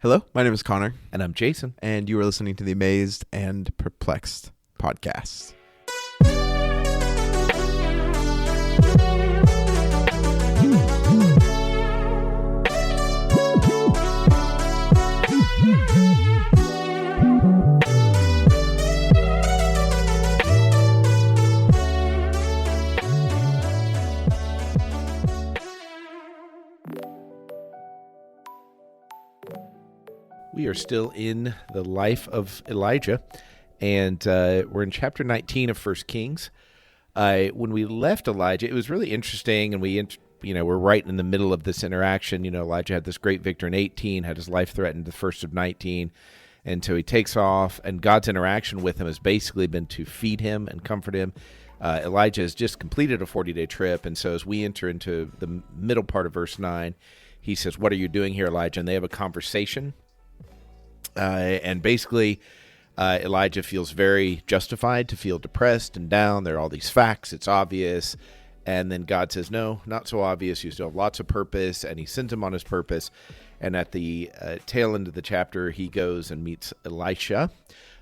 Hello, my name is Connor, And I'm Jason. and you are listening to the Amazed and Perplexed podcast. We are still in the life of Elijah, and we're in chapter 19 of 1 Kings. When we left Elijah, it was really interesting, and we're right in the middle of this interaction. Elijah had this great victory in 18, had his life threatened the first of 19, and so he takes off, and God's interaction with him has basically been to feed him and comfort him. Elijah has just completed a 40-day trip, and so as we enter into the middle part of verse 9, he says, "What are you doing here, Elijah?" And they have a conversation. And basically, Elijah feels very justified to feel depressed and down. There are all these facts. It's obvious. And then God says, no, not so obvious. You still have lots of purpose. And he sends him on his purpose. And at the tail end of the chapter, he goes and meets Elisha.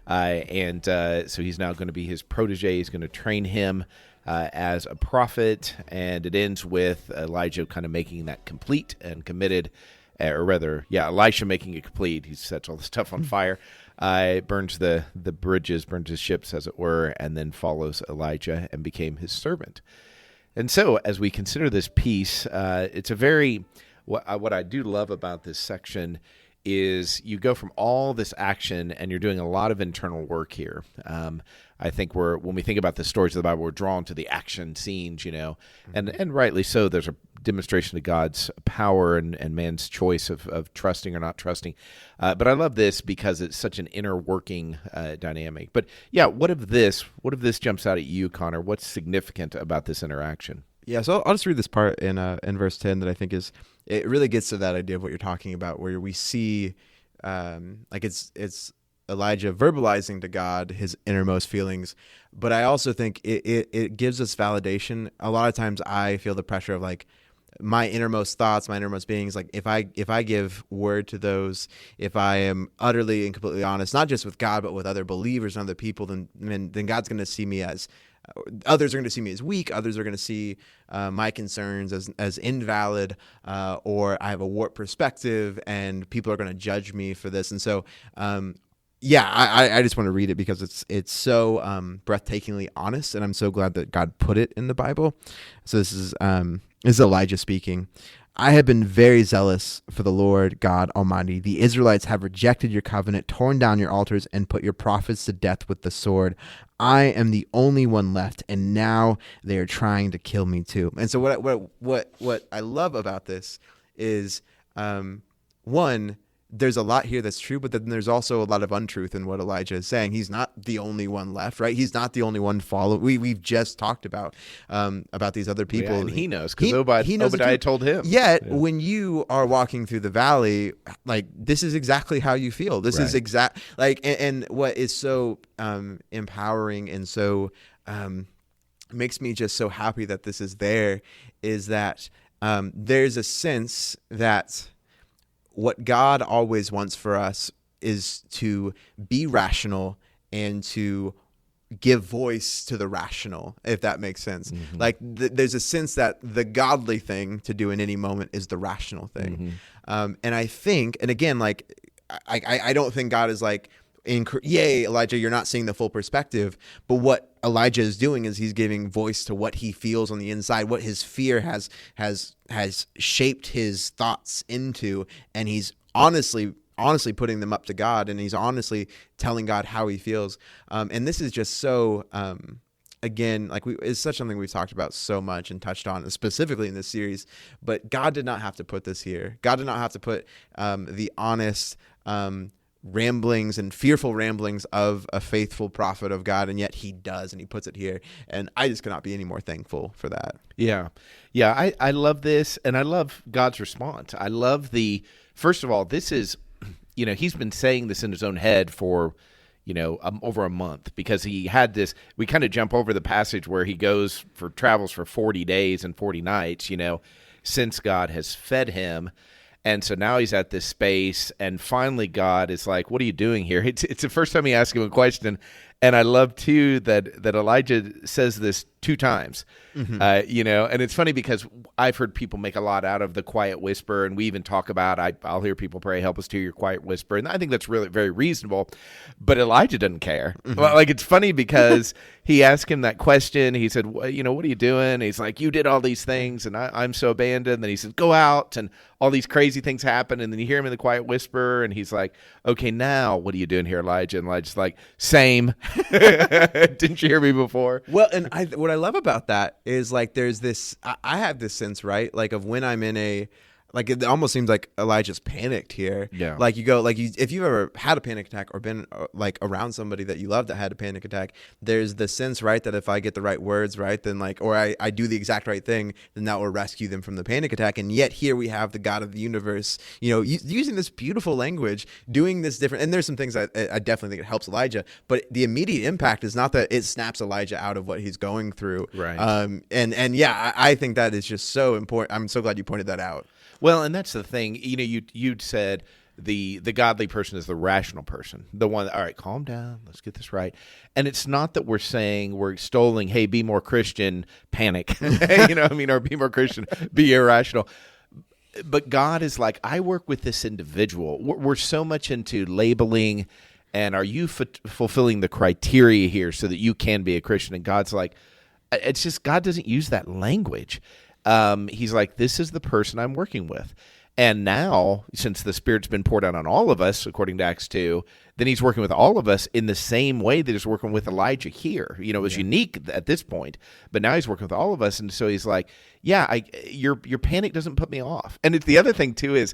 So he's now going to be his protege. He's going to train him as a prophet. And it ends with Elijah kind of making that complete and committed. Elisha making it complete. He sets all the stuff on fire, burns the bridges, burns his ships, as it were, and then follows Elijah and became his servant. And so, as we consider this piece, it's a very, what I do love about this section is you go from all this action and you're doing a lot of internal work here. I think when we think about the stories of the Bible, we're drawn to the action scenes, and rightly so. There's a demonstration of God's power and man's choice of trusting or not trusting. But I love this because it's such an inner working dynamic. But yeah, what if this jumps out at you, Connor? What's significant about this interaction? Yeah, so I'll just read this part in verse 10 that I think it really gets to that idea of what you're talking about, where we see it's Elijah verbalizing to God his innermost feelings. But I also think it gives us validation. A lot of times I feel the pressure of like my innermost thoughts, my innermost beings. Like if I give word to those, if I am utterly and completely honest, not just with God, but with other believers and other people, then God's going to see me as, others are going to see me as weak. Others are going to see my concerns as invalid, or I have a warped perspective, and people are going to judge me for this. And so, I just want to read it because it's so breathtakingly honest, and I'm so glad that God put it in the Bible. So this is Elijah speaking. "I have been very zealous for the Lord God Almighty. The Israelites have rejected your covenant, torn down your altars, and put your prophets to death with the sword. I am the only one left, and now they are trying to kill me too." And so what I love about this is, one, there's a lot here that's true, but then there's also a lot of untruth in what Elijah is saying. He's not the only one left, right? He's not the only one followed. We've just talked about these other people. Yeah, and he knows because Obadiah told him. Yet, when you are walking through the valley, like this is exactly how you feel. This is and what is so empowering and so makes me just so happy that this is there is that there's a sense that what God always wants for us is to be rational and to give voice to the rational, if that makes sense. Mm-hmm. Like there's a sense that the godly thing to do in any moment is the rational thing. Mm-hmm. And I think, and again, like I don't think God is like, yay, Elijah, you're not seeing the full perspective. But what Elijah is doing is he's giving voice to what he feels on the inside, what his fear has shaped his thoughts into, and he's honestly putting them up to God, and he's honestly telling God how he feels. And this is just so, again, like it's such something we've talked about so much and touched on, specifically in this series. But God did not have to put this here. God did not have to put the honest ramblings and fearful ramblings of a faithful prophet of God, and yet he does, and he puts it here, and I just cannot be any more thankful for that. I love this, and I love God's response. I love first of all, this is, he's been saying this in his own head for over a month, because he had this, we kind of jump over the passage where he travels for 40 days and 40 nights, since God has fed him. And so now he's at this space, and finally God is like, what are you doing here? It's the first time he asks him a question. And I love, too, that Elijah says this 2 times, and it's funny because I've heard people make a lot out of the quiet whisper, and we even talk about, I'll hear people pray, help us to your quiet whisper, and I think that's really very reasonable, but Elijah doesn't care. Well, like, it's funny because he asked him that question. He said, what are you doing? And he's like, you did all these things, and I'm so abandoned. And then he says, go out, and all these crazy things happen, and then you hear him in the quiet whisper, and he's like, okay, now what are you doing here, Elijah? And Elijah's like, same. Didn't you hear me before? Well, and what I love about that is, like, there's this, I have this sense, right, like, of when I'm in a, like, it almost seems like Elijah's panicked here. Yeah. Like, if you've ever had a panic attack or been like around somebody that you love that had a panic attack, there's the sense, right, that if I get the right words, right, then like, or I do the exact right thing, then that will rescue them from the panic attack. And yet here we have the God of the universe, using this beautiful language, doing this different. And there's some things I definitely think it helps Elijah, but the immediate impact is not that it snaps Elijah out of what he's going through. Right. And yeah, I think that is just so important. I'm so glad you pointed that out. Well, and that's the thing. You'd said the godly person is the rational person, the one. All right, calm down. Let's get this right. And it's not that we're saying we're extolling, hey, be more Christian, panic, or be more Christian, be irrational. But God is like, I work with this individual. We're so much into labeling, and are you fulfilling the criteria here so that you can be a Christian? And God's like, it's just God doesn't use that language. He's like, this is the person I'm working with. And now, since the Spirit's been poured out on all of us, according to Acts 2, then he's working with all of us in the same way that he's working with Elijah here. It was unique at this point, but now he's working with all of us. And so he's like, yeah, your panic doesn't put me off. And it's the other thing, too, is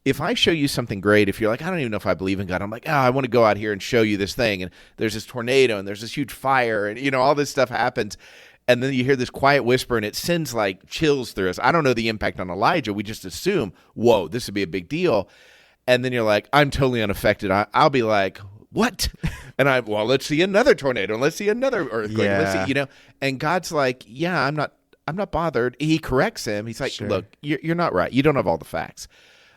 if I show you something great, if you're like, I don't even know if I believe in God, I'm like, I want to go out here and show you this thing. And there's this tornado and there's this huge fire and, all this stuff happens. And then you hear this quiet whisper, and it sends like chills through us. I don't know the impact on Elijah. We just assume, whoa, this would be a big deal. And then you're like, I'm totally unaffected. I'll be like, what? And let's see another tornado, and let's see another earthquake. Yeah. Let's see, And God's like, yeah, I'm not bothered. He corrects him. He's like, look, you're not right. You don't have all the facts.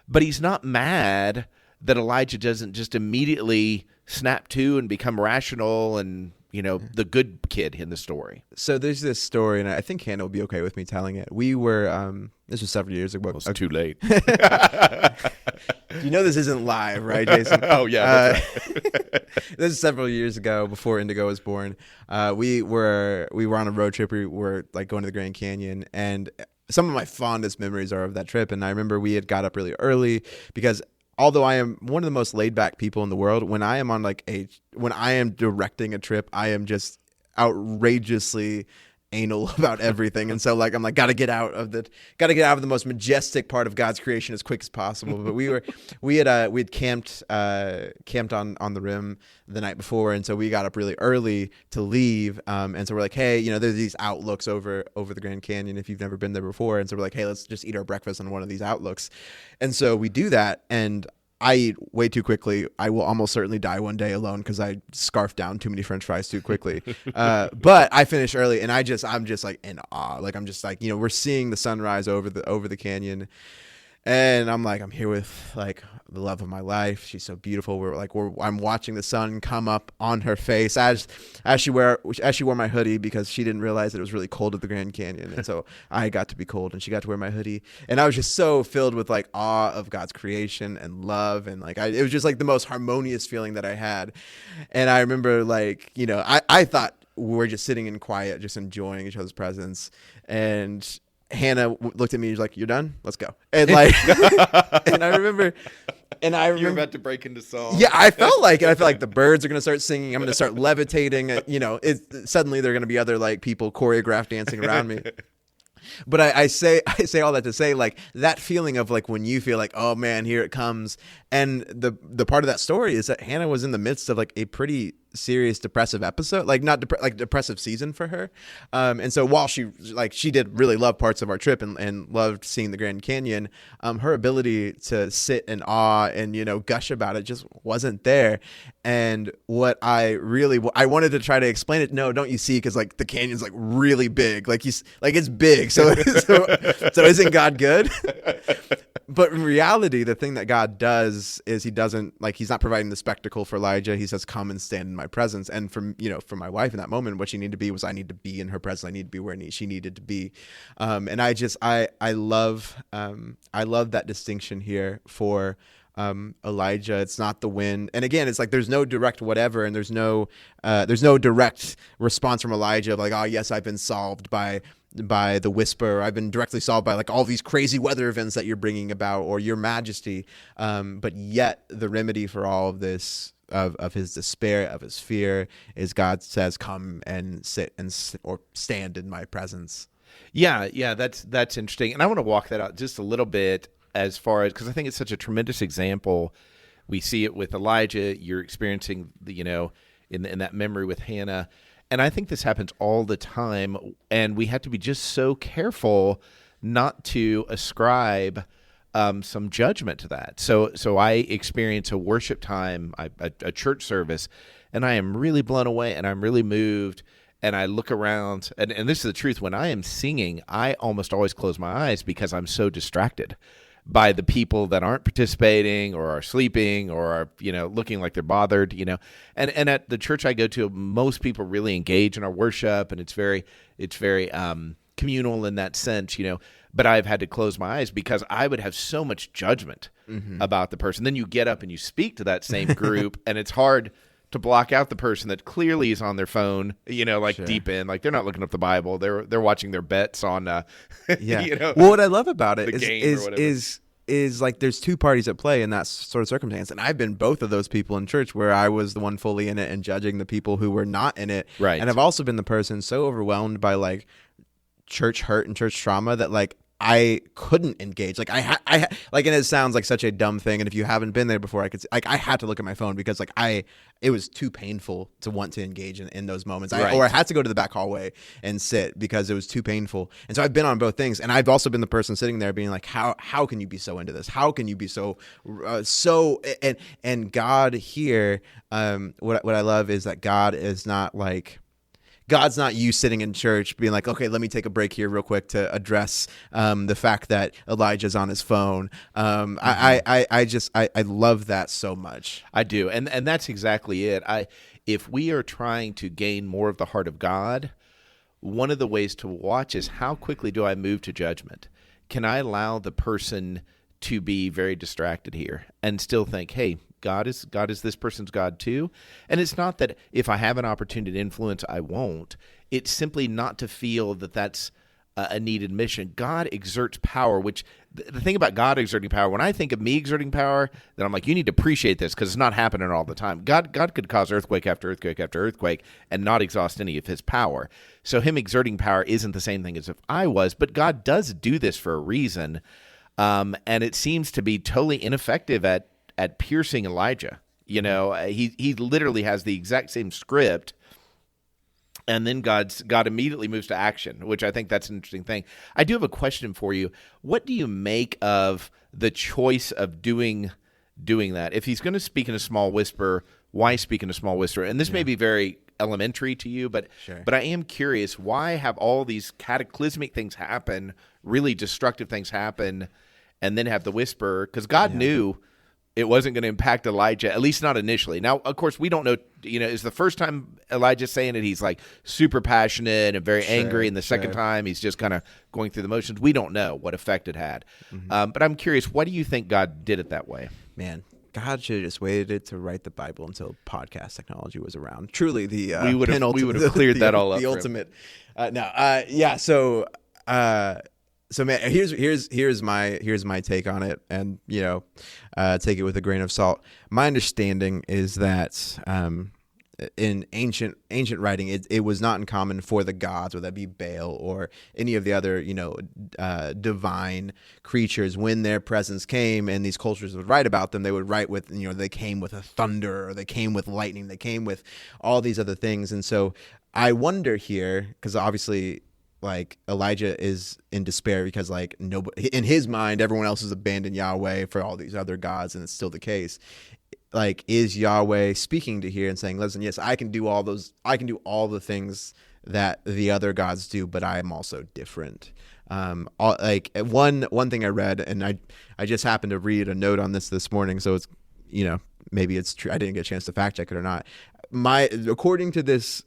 But he's not mad that Elijah doesn't just immediately snap to and become rational and the good kid in the story. So there's this story, and I think Hannah will be okay with me telling it. We were, this was several years ago. It's too late. This isn't live, right, Jason? Oh, yeah. That's right. This is several years ago, before Indigo was born. We were on a road trip. We were like going to the Grand Canyon, and some of my fondest memories are of that trip. And I remember we had got up really early because although I am one of the most laid back people in the world, when I am when I am directing a trip, I am just outrageously anal about everything. And so I'm like, gotta get out of the most majestic part of God's creation as quick as possible. But we had camped on the rim the night before, and so we got up really early to leave. And so we're like, hey, there's these outlooks over the Grand Canyon if you've never been there before. And so we're like, hey, let's just eat our breakfast on one of these outlooks. And so we do that, and I eat way too quickly. I will almost certainly die one day alone because I scarfed down too many French fries too quickly. But I finished early, and I'm just like in awe. Like I'm just like, we're seeing the sunrise over the canyon, and I'm here with like the love of my life. She's so beautiful. I'm watching the sun come up on her face as she wore my hoodie because she didn't realize that it was really cold at the Grand Canyon, and so I got to be cold and she got to wear my hoodie, and I was just so filled with like awe of God's creation and love, and it was just like the most harmonious feeling that I had. And I remember I thought we were just sitting in quiet, just enjoying each other's presence, and Hannah looked at me and was like, "You're done? Let's go." And and I remember you're about to break into song. Yeah, I felt like the birds are going to start singing. I'm going to start levitating. Suddenly there are going to be other like people choreographed dancing around me. But I say all that to say, like, that feeling of like when you feel like, oh man, here it comes. And the part of that story is that Hannah was in the midst of like a pretty serious depressive episode, like not depressive season for her. And so while she did really love parts of our trip and loved seeing the Grand Canyon, her ability to sit in awe and, gush about it just wasn't there. And what I wanted to try to explain it. No, don't you see? Cause like the canyon's like really big, it's big. So isn't God good? But in reality, the thing that God does is he doesn't, like, he's not providing the spectacle for Elijah. He says, come and stand in my presence. And for my wife in that moment, what she needed to be was, I need to be in her presence. I need to be where she needed to be. And I love that distinction here for Elijah. It's not the wind. And again, it's like, there's no direct whatever. And there's no direct response from Elijah of like, oh yes, I've been solved by the whisper. I've been directly solved by like all these crazy weather events that you're bringing about, or your majesty. But yet the remedy for all of this, of his despair, of his fear, is God says, come and sit or stand in my presence. Yeah, that's interesting. And I want to walk that out just a little bit, as far as, because I think it's such a tremendous example. We see it with Elijah. You're experiencing in that memory with Hannah. And I think this happens all the time, and we have to be just so careful not to ascribe some judgment to that. So I experience a worship time, a church service, and I am really blown away, and I'm really moved, and I look around, and this is the truth. When I am singing, I almost always close my eyes because I'm so distracted by the people that aren't participating or are sleeping or are, looking like they're bothered, and at the church I go to, most people really engage in our worship, and it's very communal in that sense, but I've had to close my eyes because I would have so much judgment about the person. Then you get up and you speak to that same group and it's hard to block out the person that clearly is on their phone, Sure. deep in, like they're not looking up the Bible. They're watching their bets on, Well, what I love about it is like there's two parties at play in that sort of circumstance. And I've been both of those people in church, where I was the one fully in it and judging the people who were not in it. Right. And I've also been the person so overwhelmed by like church hurt and church trauma that like I couldn't engage. Like and it sounds like such a dumb thing. And if you haven't been there before, I had to look at my phone because like it was too painful to want to engage in those moments. Right. Or I had to go to the back hallway and sit because it was too painful. And so I've been on both things. And I've also been the person sitting there being like, how can you be so into this? How can you be so and God here, what I love is that God's not you sitting in church being like, okay, let me take a break here real quick to address the fact that Elijah's on his phone. I love that so much. I do. And that's exactly it. If we are trying to gain more of the heart of God, one of the ways to watch is how quickly do I move to judgment? Can I allow the person to be very distracted here and still think, hey, God is this person's God too? And it's not that if I have an opportunity to influence, I won't. It's simply not to feel that that's a needed mission. God exerts power, which the thing about God exerting power, when I think of me exerting power, then I'm like, you need to appreciate this because it's not happening all the time. God could cause earthquake after earthquake after earthquake and not exhaust any of his power. So him exerting power isn't the same thing as if I was, but God does do this for a reason. And it seems to be totally ineffective at piercing Elijah. He literally has the exact same script, and then God immediately moves to action, which I think that's an interesting thing. I do have a question for you. What do you make of the choice of doing that? If he's going to speak in a small whisper, why speak in a small whisper? And this may be very elementary to you, but Sure. But I am curious, why have all these cataclysmic things happen, really destructive things happen, and then have the whisper? Because God knew it wasn't going to impact Elijah, at least not initially. Now, of course, we don't know, is the first time Elijah's saying it, he's like super passionate and very angry. And the second time, he's just kind of going through the motions. We don't know what effect it had. But I'm curious, why do you think God did it that way? Man, God should have just waited to write the Bible until podcast technology was around. Truly, we would have cleared that all up. The ultimate. So man, here's my take on it, and take it with a grain of salt. My understanding is that in ancient writing, it was not uncommon for the gods, whether that be Baal or any of the other divine creatures, when their presence came and these cultures would write about them, they would write with they came with a thunder, or they came with lightning, they came with all these other things. And so I wonder here, because obviously, like, Elijah is in despair because, like, nobody in his mind, everyone else has abandoned Yahweh for all these other gods, and it's still the case. Like, is Yahweh speaking to here and saying, listen, yes, I can do all the things that the other gods do, but I am also different. Like one thing I read, and I just happened to read a note on this morning, so it's, maybe it's true. I didn't get a chance to fact check it or not. According to this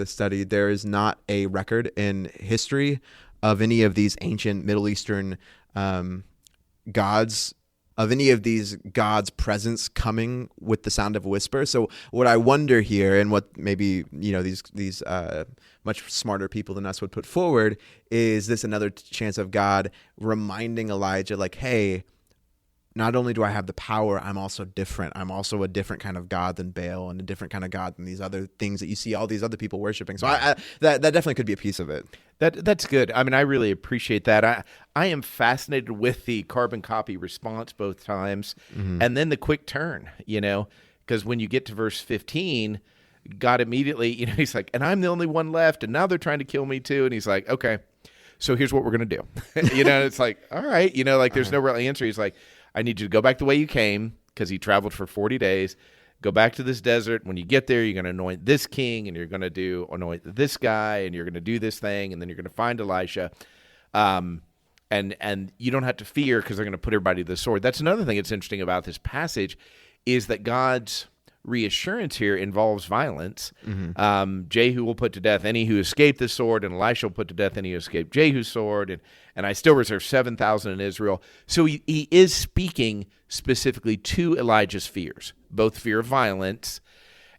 study, there is not a record in history of any of these ancient Middle Eastern gods, of any of these gods' presence coming with the sound of a whisper. So what I wonder here, and what maybe these much smarter people than us would put forward, is this another chance of God reminding Elijah, like, hey, not only do I have the power, I'm also different. I'm also a different kind of God than Baal, and a different kind of God than these other things that you see all these other people worshiping. So that definitely could be a piece of it. That's good. I mean, I really appreciate that. I am fascinated with the carbon copy response both times, and then the quick turn, because when you get to verse 15, God immediately, he's like, and I'm the only one left, and now they're trying to kill me too. And he's like, okay, so here's what we're going to do. It's like, all right, there's no real answer. He's like, I need you to go back the way you came, because he traveled for 40 days. Go back to this desert. When you get there, you're going to anoint this king, and you're going to anoint this guy, and you're going to do this thing, and then you're going to find Elisha. And you don't have to fear, because they're going to put everybody to the sword. That's another thing that's interesting about this passage, is that God's reassurance here involves violence. Jehu will put to death any who escaped the sword, and Elisha will put to death any who escaped Jehu's sword, and I still reserve 7,000 in Israel. So he is speaking specifically to Elijah's fears, both fear of violence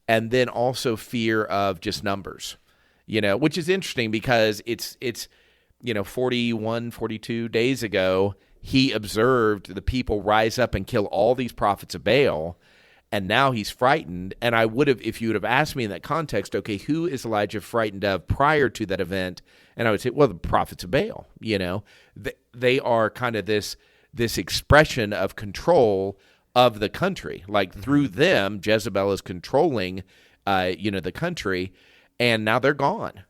and then also fear of just numbers, which is interesting, because it's 41, 42 days ago, he observed the people rise up and kill all these prophets of Baal. And now he's frightened. And I would have, if you would have asked me in that context, okay, who is Elijah frightened of prior to that event? And I would say, well, the prophets of Baal, they are kind of this expression of control of the country. Like through them, Jezebel is controlling, the country, and now they're gone,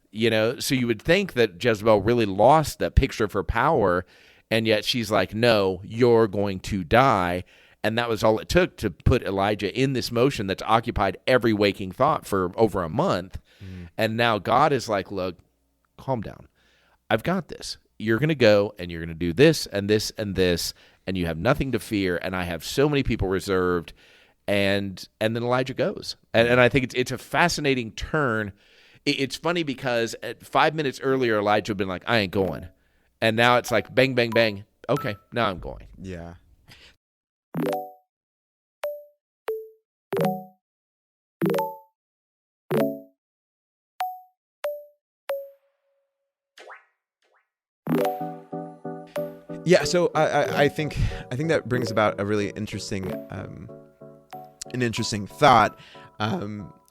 So you would think that Jezebel really lost that picture of her power, and yet she's like, no, you're going to die. And that was all it took to put Elijah in this motion that's occupied every waking thought for over a month. And now God is like, look, calm down. I've got this. You're going to go and you're going to do this and this and this, and you have nothing to fear. And I have so many people reserved. And then Elijah goes. And I think it's a fascinating turn. It's funny because 5 minutes earlier, Elijah had been like, I ain't going. And now it's like, bang, bang, bang. Okay, now I'm going. Yeah. Yeah, so I think that brings about a really interesting thought.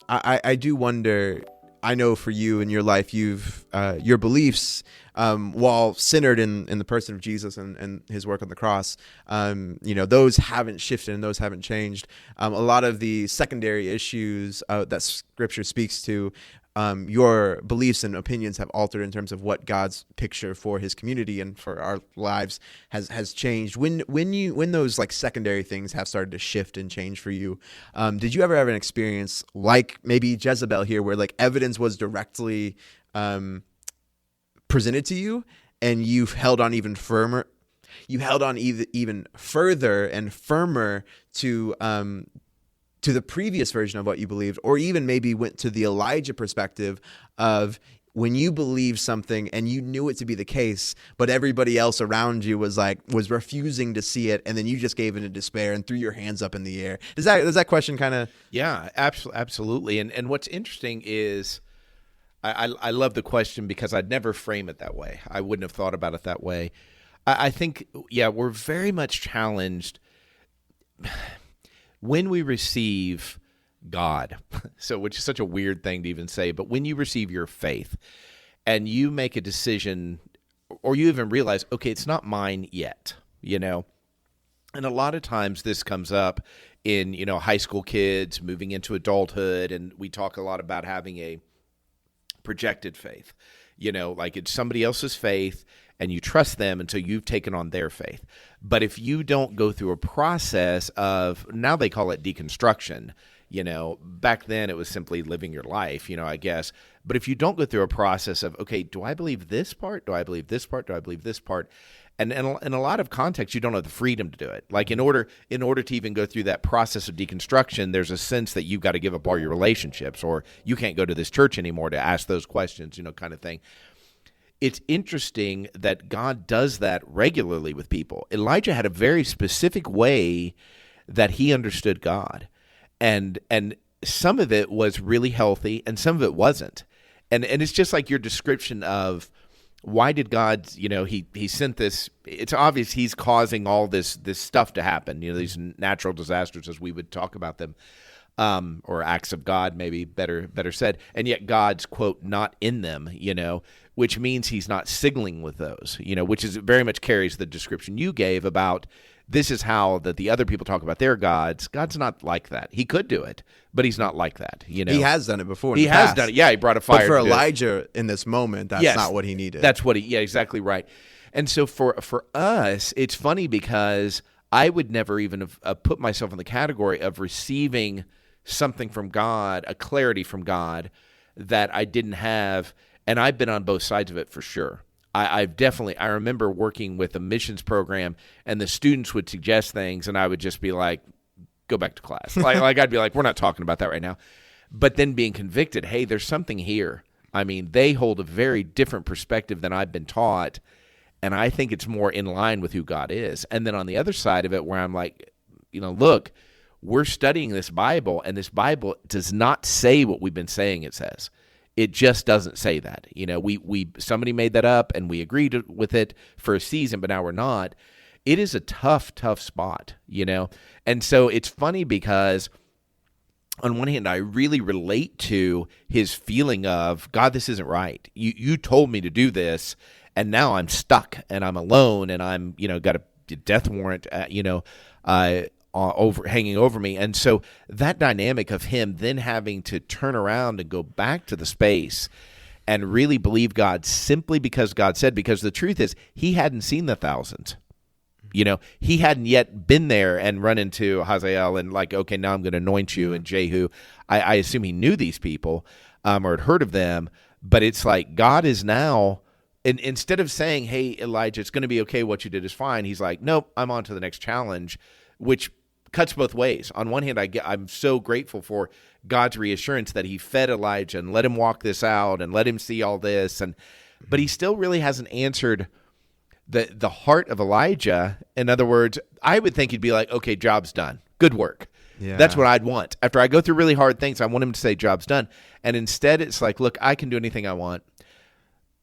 I do wonder. I know for you in your life, you've your beliefs, while centered in the person of Jesus and his work on the cross, those haven't shifted and those haven't changed. A lot of the secondary issues that Scripture speaks to, your beliefs and opinions have altered in terms of what God's picture for his community and for our lives has changed. When those like secondary things have started to shift and change for you, did you ever have an experience like maybe Jezebel here, where like evidence was directly presented to you and you've held on even firmer? You held on even further and firmer to the previous version of what you believed, or even maybe went to the Elijah perspective of when you believed something and you knew it to be the case, but everybody else around you was refusing to see it, and then you just gave in to despair and threw your hands up in the air. Does that question kind of? Yeah, absolutely. And what's interesting is I love the question because I'd never frame it that way. I wouldn't have thought about it that way. I think, we're very much challenged when we receive God, which is such a weird thing to even say, but when you receive your faith and you make a decision, or you even realize, okay, it's not mine yet, and a lot of times this comes up in, high school kids moving into adulthood, and we talk a lot about having a projected faith, like it's somebody else's faith, and you trust them until you've taken on their faith. But if you don't go through a process of, now they call it deconstruction, Back then it was simply living your life, I guess. But if you don't go through a process of, okay, do I believe this part? Do I believe this part? Do I believe this part? And in a lot of contexts, you don't have the freedom to do it. Like in order to even go through that process of deconstruction, there's a sense that you've got to give up all your relationships, or you can't go to this church anymore to ask those questions, kind of thing. It's interesting that God does that regularly with people. Elijah had a very specific way that he understood God. And some of it was really healthy and some of it wasn't. And it's just like your description of why did God, he sent this. It's obvious he's causing all this stuff to happen, these natural disasters as we would talk about them, or acts of God, maybe better said. And yet God's, quote, not in them, which means he's not signaling with those, which is very much carries the description you gave about this is how that the other people talk about their gods. God's not like that. He could do it, but he's not like that. He has done it before. He has done it. Yeah, he brought a fire. But for Elijah in this moment, that's not what he needed. That's what yeah, exactly right. And so for us, it's funny because I would never even have put myself in the category of receiving something from God, a clarity from God that I didn't have. And I've been on both sides of it for sure. I remember working with a missions program, and the students would suggest things, and I would just be like, go back to class. like I'd be like, we're not talking about that right now. But then being convicted, hey, there's something here. I mean, they hold a very different perspective than I've been taught, and I think it's more in line with who God is. And then on the other side of it, where I'm like, look, we're studying this Bible, and this Bible does not say what we've been saying it says. It just doesn't say that. Somebody made that up and we agreed with it for a season, but now we're not. It is a tough spot, And so it's funny because on one hand, I really relate to his feeling of, God, this isn't right. You told me to do this, and now I'm stuck and I'm alone and I'm, got a death warrant, hanging over me. And so that dynamic of him then having to turn around and go back to the space and really believe God simply because God said, because the truth is he hadn't seen the thousands. He hadn't yet been there and run into Hazael and like, okay, now I'm going to anoint you, and Jehu. I assume he knew these people or had heard of them, but it's like God is now, and instead of saying, hey, Elijah, it's going to be okay, what you did is fine, he's like, nope, I'm on to the next challenge, which cuts both ways. On one hand, I'm so grateful for God's reassurance that he fed Elijah and let him walk this out and let him see all this, but he still really hasn't answered the heart of Elijah. In other words, I would think he'd be like, okay, job's done. Good work. Yeah. That's what I'd want. After I go through really hard things, I want him to say, job's done. And instead, it's like, look, I can do anything I want,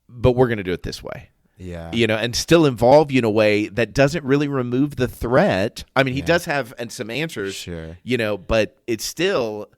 but we're going to do it this way. Yeah. And still involve you in a way that doesn't really remove the threat. I mean, he does have some answers, sure. But it's still,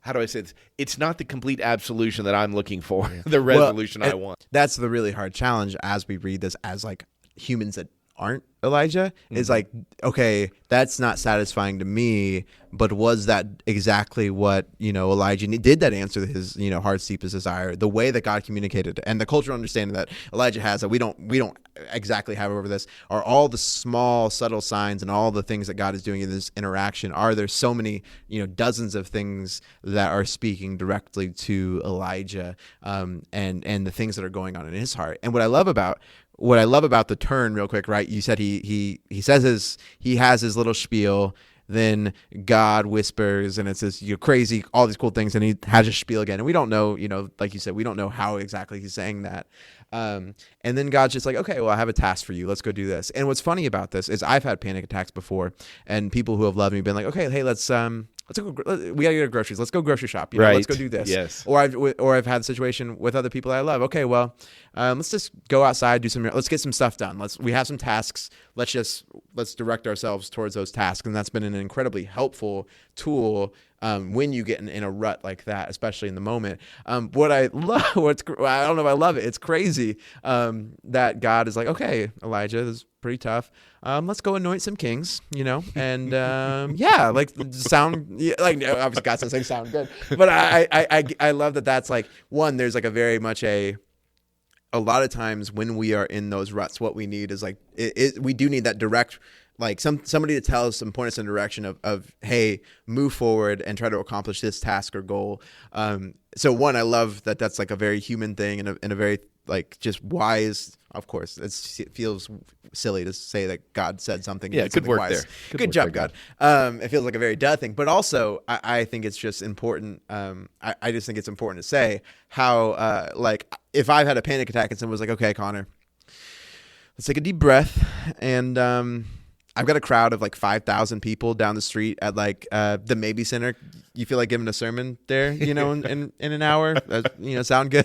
how do I say this? It's not the complete absolution that I'm looking for, the resolution I want. That's the really hard challenge as we read this as like humans that aren't Elijah, is like, okay, that's not satisfying to me, but was that exactly what, Elijah did that answer his, heart's deepest desire, the way that God communicated, and the cultural understanding that Elijah has that we don't exactly have over this, are all the small, subtle signs and all the things that God is doing in this interaction. Are there so many, dozens of things that are speaking directly to Elijah, and the things that are going on in his heart. And what I love about the turn, real quick, right? You said he says he has his little spiel, then God whispers, and it says, you're crazy, all these cool things, and he has a spiel again. And we don't know, like you said, we don't know how exactly he's saying that. And then God's just like, okay, well, I have a task for you. Let's go do this. And what's funny about this is I've had panic attacks before, and people who have loved me been like, okay, hey, let's go. We gotta go to groceries. Let's go grocery shop. Right. Let's go do this. Yes. Or I've had a situation with other people I love. Okay, well, let's just go outside, let's get some stuff done. We have some tasks. Let's direct ourselves towards those tasks. And that's been an incredibly helpful tool when you get in a rut like that, especially in the moment. What I love, I don't know if I love it. It's crazy that God is like, okay, Elijah, this is pretty tough. Let's go anoint some kings, and obviously God says things sound good, but I love that. That's like, one, there's like a very much a lot of times when we are in those ruts, what we need is like, we do need that direct like somebody to tell us and point us in the direction of hey, move forward and try to accomplish this task or goal. So one, I love that that's like a very human thing and a very like just wise. Of course, it feels silly to say that God said something. Yeah, good work wise. there. Good job, God. It feels like a very duh thing, but also I think it's just important. I just think it's important to say how like if I've had a panic attack and someone was like, okay, Connor, let's take a deep breath, and I've got a crowd of like 5,000 people down the street at like the Maybe Center. You feel like giving a sermon there, you know, in an hour, you know, sound good?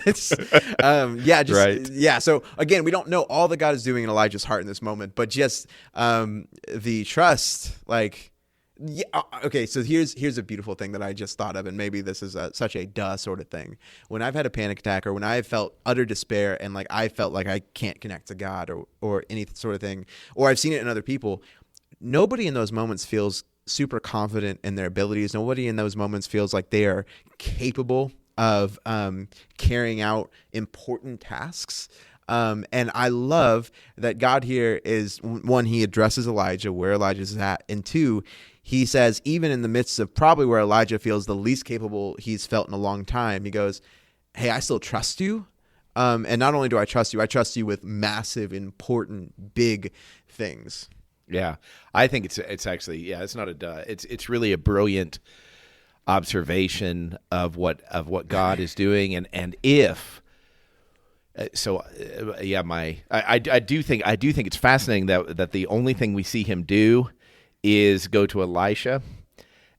Yeah. So again, we don't know all that God is doing in Elijah's heart in this moment, but just the trust, like, yeah. Okay. So here's a beautiful thing that I just thought of, and maybe this is such a duh sort of thing. When I've had a panic attack, or when I felt utter despair, and like I felt like I can't connect to God, or any sort of thing, or I've seen it in other people. Nobody in those moments feels super confident in their abilities. Nobody in those moments feels like they are capable of carrying out important tasks. And I love that God here is, one, he addresses Elijah where Elijah's at, and two, he says, even in the midst of probably where Elijah feels the least capable he's felt in a long time, he goes, hey, I still trust you. And not only do I trust you with massive, important, big things. Yeah, I think it's actually, yeah, it's not a duh. It's really a brilliant observation of what God is doing, and if so, yeah, I do think it's fascinating that the only thing we see him do is go to Elisha,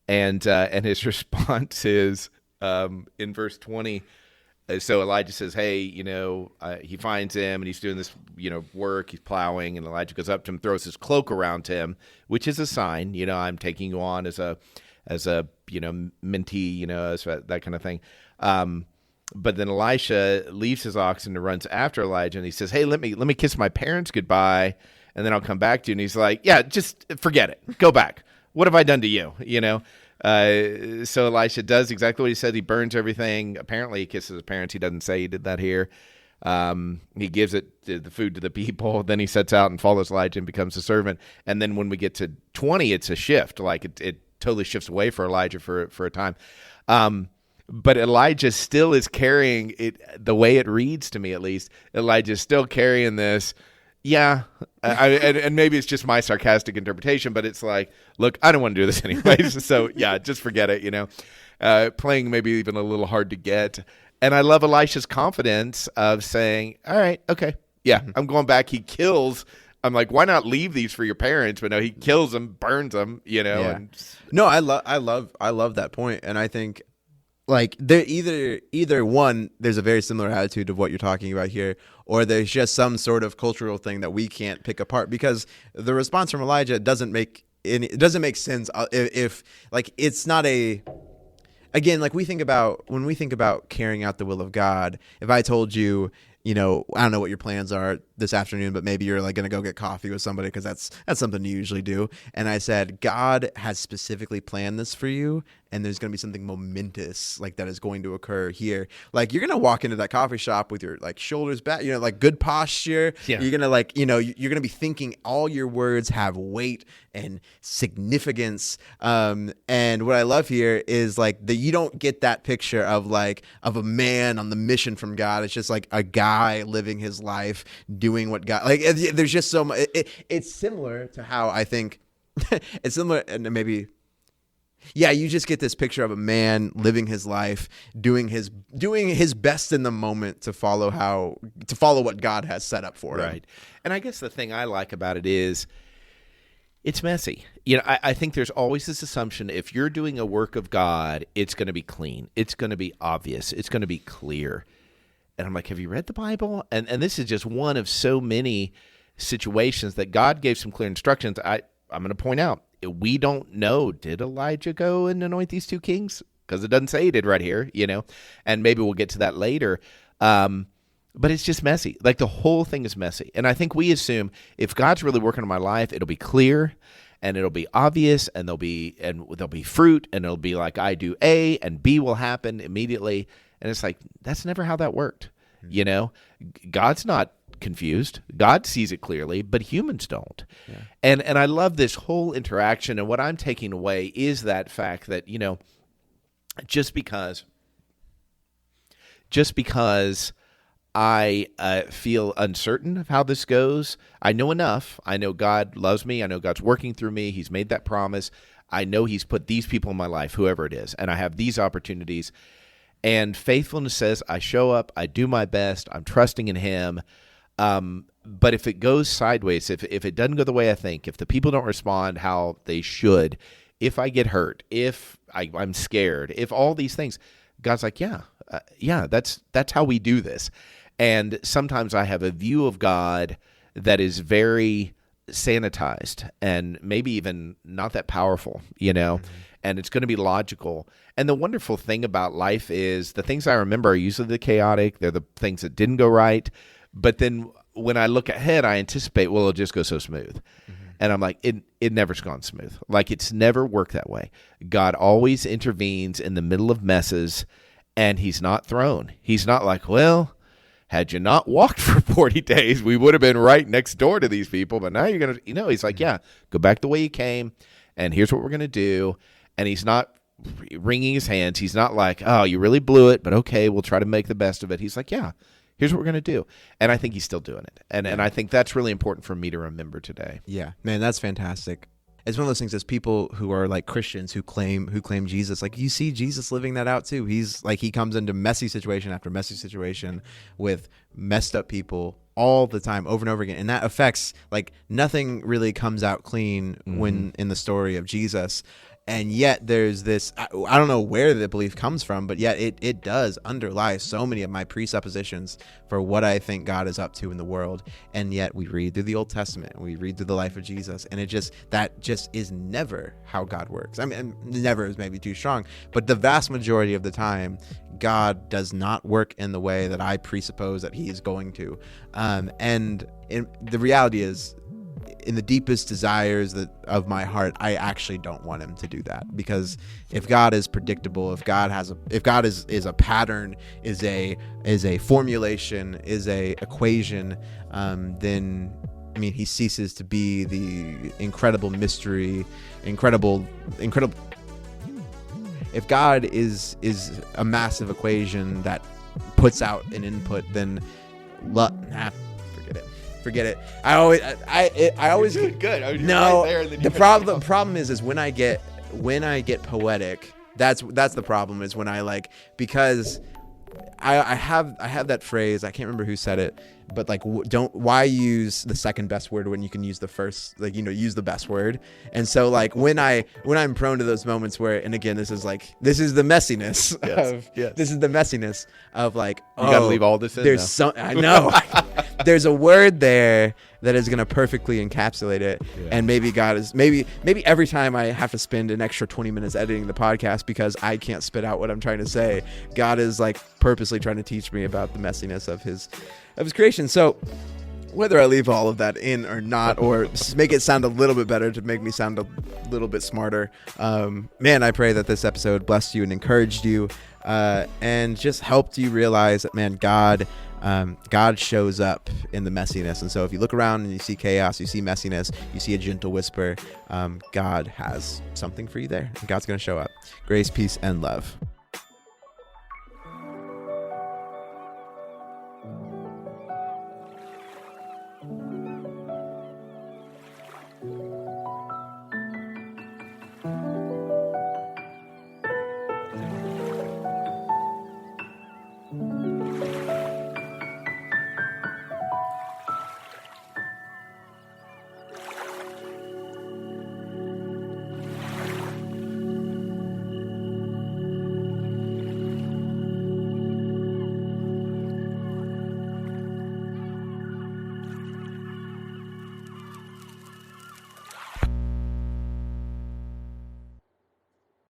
and his response is in verse 20. So Elijah says, hey, you know, he finds him and he's doing this, you know, work, he's plowing, and Elijah goes up to him, throws his cloak around him, which is a sign, you know, I'm taking you on as a, you know, mentee, you know, as that kind of thing. But then Elisha leaves his oxen and runs after Elijah, and he says, hey, let me kiss my parents goodbye, and then I'll come back to you. And he's like, yeah, just forget it. Go back. What have I done to you? You know? So Elisha does exactly what he said. He burns everything. Apparently he kisses his parents. He doesn't say he did that here. He gives the food to the people. Then he sets out and follows Elijah and becomes a servant. And then when we get to 20, it's a shift. Like it totally shifts away for Elijah for a time. But Elijah still is carrying it the way it reads to me, at least. Elijah's still carrying this. Yeah, and maybe it's just my sarcastic interpretation, but it's like, look, I don't want to do this anyways, so yeah, just forget it, you know. Playing maybe even a little hard to get. And I love Elisha's confidence of saying, all right, okay, yeah, I'm going back. He kills. I'm like, why not leave these for your parents? But no, he kills them, burns them, you know. Yeah. And, no, I love that point, and I think, like, they're either one, there's a very similar attitude of what you're talking about here, or there's just some sort of cultural thing that we can't pick apart, because the response from Elijah doesn't make sense if like it's not a. Again, like when we think about carrying out the will of God, if I told you, you know, I don't know what your plans are this afternoon, but maybe you're like going to go get coffee with somebody because that's something you usually do. And I said, God has specifically planned this for you, and there's going to be something momentous like that is going to occur here. Like, you're going to walk into that coffee shop with your like shoulders back, you know, like good posture. Yeah. You're going to like, you know, you're going to be thinking all your words have weight and significance. And what I love here is like that you don't get that picture of a man on the mission from God. It's just like a guy living his life, doing what God, like, there's just so much. It's similar to how I think it's similar, and maybe, yeah, you just get this picture of a man living his life, doing his best in the moment to follow what God has set up for him. Right. And I guess the thing I like about it is it's messy. You know, I think there's always this assumption if you're doing a work of God, it's going to be clean. It's going to be obvious. It's going to be clear. And I'm like, have you read the Bible? And this is just one of so many situations that God gave some clear instructions. I'm going to point out, we don't know, did Elijah go and anoint these two kings? Because it doesn't say he did right here, you know, and maybe we'll get to that later. But it's just messy. Like, the whole thing is messy. And I think we assume if God's really working on my life, it'll be clear and it'll be obvious, and there'll be fruit, and it'll be like I do A and B will happen immediately. And it's like, that's never how that worked. You know, God's not confused. God sees it clearly, but humans don't. Yeah. And I love this whole interaction. And what I'm taking away is that fact that, just because I feel uncertain of how this goes, I know enough. I know God loves me. I know God's working through me. He's made that promise. I know He's put these people in my life, whoever it is, and I have these opportunities. And faithfulness says I show up, I do my best, I'm trusting in Him. But if it goes sideways, if it doesn't go the way I think, if the people don't respond how they should, if I get hurt, if I'm scared, if all these things, God's like, that's how we do this. And sometimes I have a view of God that is very sanitized and maybe even not that powerful, and it's going to be logical. And the wonderful thing about life is the things I remember are usually the chaotic. They're the things that didn't go right. But then when I look ahead, I anticipate, well, it'll just go so smooth. And I'm like, it never's gone smooth. Like, it's never worked that way. God always intervenes in the middle of messes, and He's not thrown. He's not like, well, had you not walked for 40 days, we would have been right next door to these people. But now you're going to, He's like, go back the way you came, and here's what we're going to do. And He's not wringing His hands. He's not like, oh, you really blew it, but okay, we'll try to make the best of it. He's like, here's what we're going to do. And I think He's still doing it. And I think that's really important for me to remember today. Yeah, man, that's fantastic. It's one of those things as people who are like Christians who claim Jesus, like you see Jesus living that out too. He's like, He comes into messy situation after messy situation with messed up people all the time, over and over again. And that affects, like, nothing really comes out clean when in the story of Jesus. And yet there's this, I don't know where the belief comes from, but yet it does underlie so many of my presuppositions for what I think God is up to in the world. And yet we read through the Old Testament, and we read through the life of Jesus, and that just is never how God works. I mean, never is maybe too strong, but the vast majority of the time, God does not work in the way that I presuppose that He is going to. And the reality is, in the deepest desires of my heart, I actually don't want Him to do that, because if God is predictable, if God is a pattern, is a formulation, is a equation, then He ceases to be the incredible mystery, incredible. If God is a massive equation that puts out an input, then forget it. I always doing good. I mean, no. right there, and then the problem is when I get poetic. That's the problem. Is when I because I have that phrase. I can't remember who said it, but why use the second best word when you can use the first, use the best word. And so when I'm prone to those moments where, and again, this is the messiness this is the messiness of you gotta leave all this in. There's I know there's a word there that is going to perfectly encapsulate it. Yeah. And maybe God is maybe every time I have to spend an extra 20 minutes editing the podcast because I can't spit out what I'm trying to say, God is purposely trying to teach me about the messiness of his creation. So whether I leave all of that in or not, or make it sound a little bit better to make me sound a little bit smarter, man, I pray that this episode blessed you and encouraged you, and just helped you realize that, man, God shows up in the messiness. And so if you look around and you see chaos, you see messiness, you see a gentle whisper, God has something for you there. God's going to show up. Grace, peace, and love.